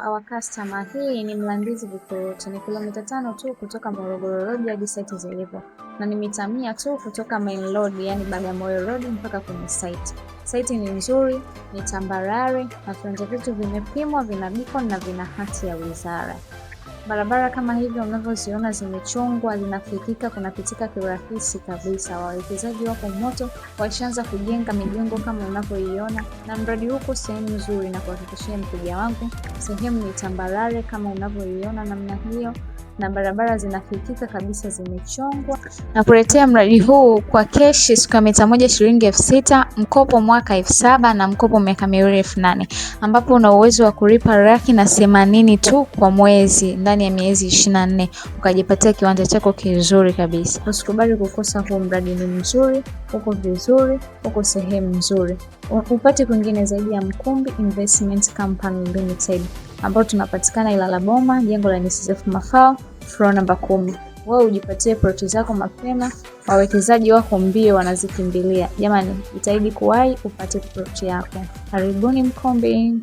our customer. Hii ni Mlandizi Vikoroti, ni kilomita 5 tu kutoka Morogoro Road hadi site zilipo, na ni mita 100 tu kutoka main road, yani Bagamoyo Road mpaka kwenye site. Site ni nzuri, ni tambarare na viwanja vyetu vimepimwa, vina beacon na vina hati ya wizara. Barabara kama hivyo unavyoziona zimechongwa, zinafikika, kunapitika kirahisi kabisa. Wawekezaji wako moto, washaanza kujenga mijengo kama unavyoiona, na mradi huko sehemu nzuri, na kuhakikishia mteja wangu sehemu ni tambarare kama unavyoiona namna hiyo, na barabara zinafikika kabisa, zimechongwa. Na kuletea mradi huu kwa keshi square mita moja shilingi 6,000, mkopo mwaka 7,000 na mkopo miaka miwili 8,000, ambapo una uwezo wa kulipa Laki80 tu kwa mwezi ndani ya miezi 24 ukajipatia kiwanja chako kizuri kabisa. Usikubali kukosa huu mradi, ni mzuri, uko vizuri, uko sehemu nzuri. Upate kwingine zaidi ya Mkumbi Investment Company Limited, ambao tunapatikana Ilala Boma, jengo la NSSF Mafao, floor number 10. Wewe ujipatie ploti zako mapema, wawekezaji wako mbio wanazikimbilia. Jamani, jitahidi kuwahi upate ploti yako. Karibuni Mkumbi.